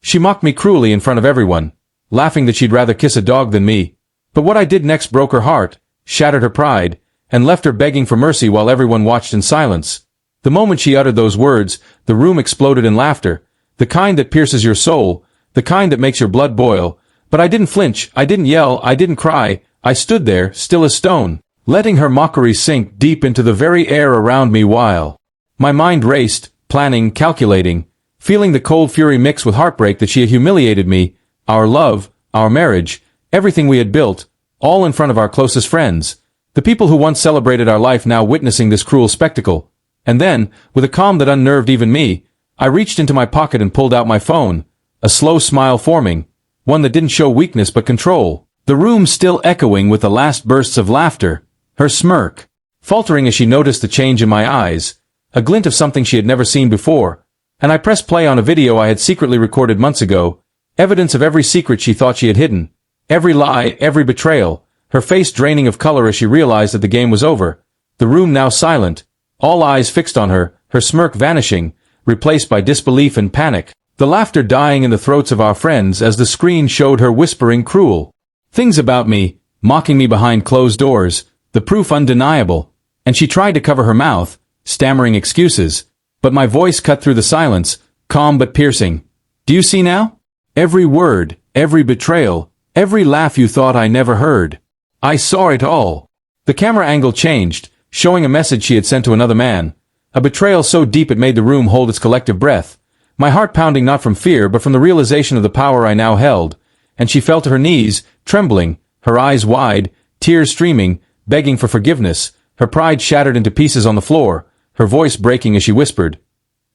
She mocked me cruelly in front of everyone, laughing that she'd rather kiss a dog than me. But what I did next broke her heart, shattered her pride, and left her begging for mercy while everyone watched in silence. The moment she uttered those words, the room exploded in laughter, the kind that pierces your soul, the kind that makes your blood boil. But I didn't flinch, I didn't yell, I didn't cry. I stood there, still as stone, letting her mockery sink deep into the very air around me while my mind raced, planning, calculating, feeling the cold fury mix with heartbreak that she had humiliated me, our love, our marriage, everything we had built, all in front of our closest friends, the people who once celebrated our life now witnessing this cruel spectacle. And then, with a calm that unnerved even me, I reached into my pocket and pulled out my phone, a slow smile forming, one that didn't show weakness but control. The room still echoing with the last bursts of laughter, her smirk, faltering as she noticed the change in my eyes, a glint of something she had never seen before, and I pressed play on a video I had secretly recorded months ago, evidence of every secret she thought she had hidden, every lie, every betrayal, her face draining of color as she realized that the game was over, the room now silent, all eyes fixed on her, her smirk vanishing, replaced by disbelief and panic, the laughter dying in the throats of our friends as the screen showed her whispering cruel things about me, mocking me behind closed doors, the proof undeniable, and she tried to cover her mouth, stammering excuses, but my voice cut through the silence, calm but piercing. Do you see now? Every word, every betrayal, every laugh you thought I never heard. I saw it all. The camera angle changed, showing a message she had sent to another man, a betrayal so deep it made the room hold its collective breath, my heart pounding not from fear but from the realization of the power I now held, and she fell to her knees, trembling, her eyes wide, tears streaming, begging for forgiveness, her pride shattered into pieces on the floor, her voice breaking as she whispered,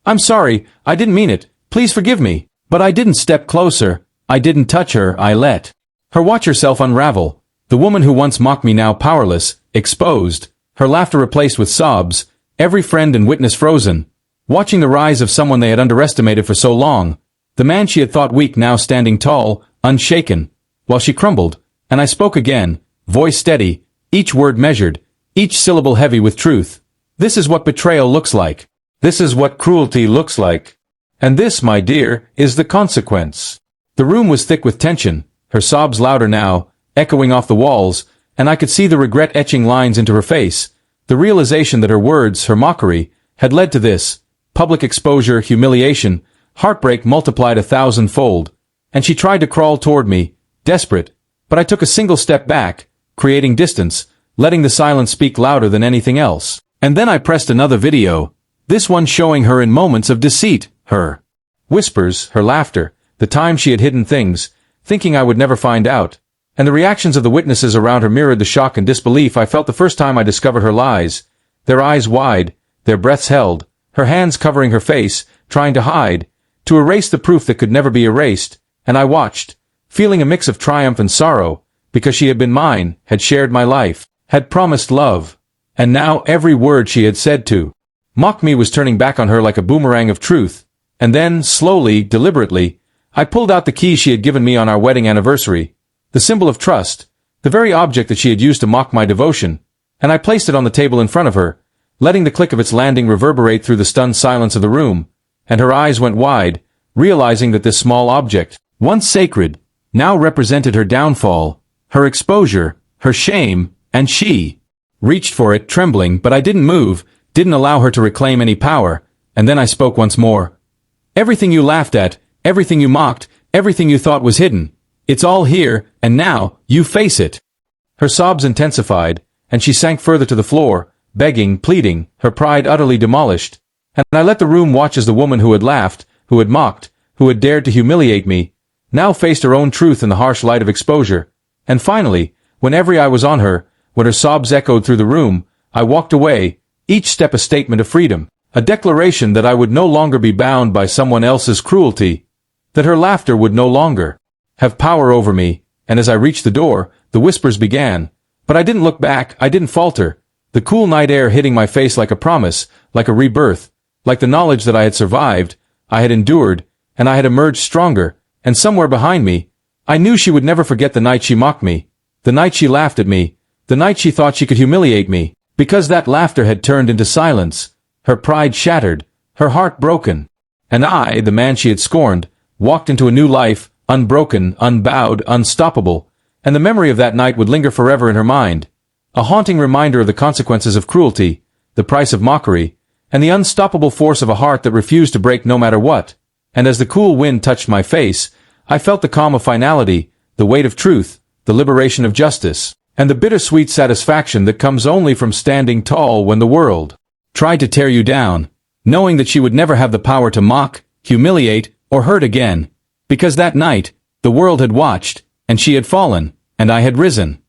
"I'm sorry, I didn't mean it, please forgive me." But I didn't step closer, I didn't touch her, I let her watch herself unravel, the woman who once mocked me now powerless, exposed, her laughter replaced with sobs, every friend and witness frozen, watching the rise of someone they had underestimated for so long, the man she had thought weak now standing tall, unshaken, while she crumbled, and I spoke again, voice steady, each word measured, each syllable heavy with truth. This is what betrayal looks like. This is what cruelty looks like. And this, my dear, is the consequence. The room was thick with tension, her sobs louder now, echoing off the walls, and I could see the regret etching lines into her face, the realization that her words, her mockery, had led to this, public exposure, humiliation, heartbreak multiplied 1,000-fold, and she tried to crawl toward me, desperate, but I took a single step back, creating distance, letting the silence speak louder than anything else. And then I pressed another video, this one showing her in moments of deceit, her whispers, her laughter, the time she had hidden things, thinking I would never find out, and the reactions of the witnesses around her mirrored the shock and disbelief I felt the first time I discovered her lies, their eyes wide, their breaths held, her hands covering her face, trying to hide, to erase the proof that could never be erased, and I watched, feeling a mix of triumph and sorrow, because she had been mine, had shared my life, had promised love, and now every word she had said to mock me was turning back on her like a boomerang of truth. And then, slowly, deliberately, I pulled out the key she had given me on our wedding anniversary, the symbol of trust, the very object that she had used to mock my devotion, and I placed it on the table in front of her, letting the click of its landing reverberate through the stunned silence of the room, and her eyes went wide, realizing that this small object, once sacred, now represented her downfall, her exposure, her shame, and she reached for it, trembling, but I didn't move, didn't allow her to reclaim any power, and then I spoke once more. Everything you laughed at, everything you mocked, everything you thought was hidden, it's all here, and now, you face it. Her sobs intensified, and she sank further to the floor, begging, pleading, her pride utterly demolished, and I let the room watch as the woman who had laughed, who had mocked, who had dared to humiliate me, now faced her own truth in the harsh light of exposure, and finally, when every eye was on her, when her sobs echoed through the room, I walked away, each step a statement of freedom, a declaration that I would no longer be bound by someone else's cruelty, that her laughter would no longer have power over me, and as I reached the door, the whispers began, but I didn't look back, I didn't falter, the cool night air hitting my face like a promise, like a rebirth, like the knowledge that I had survived, I had endured, and I had emerged stronger, and somewhere behind me, I knew she would never forget the night she mocked me, the night she laughed at me, the night she thought she could humiliate me, because that laughter had turned into silence, her pride shattered, her heart broken, and I, the man she had scorned, walked into a new life, unbroken, unbowed, unstoppable, and the memory of that night would linger forever in her mind, a haunting reminder of the consequences of cruelty, the price of mockery, and the unstoppable force of a heart that refused to break no matter what. And as the cool wind touched my face, I felt the calm of finality, the weight of truth, the liberation of justice, and the bittersweet satisfaction that comes only from standing tall when the world tried to tear you down, knowing that she would never have the power to mock, humiliate, or hurt again, because that night, the world had watched, and she had fallen, and I had risen.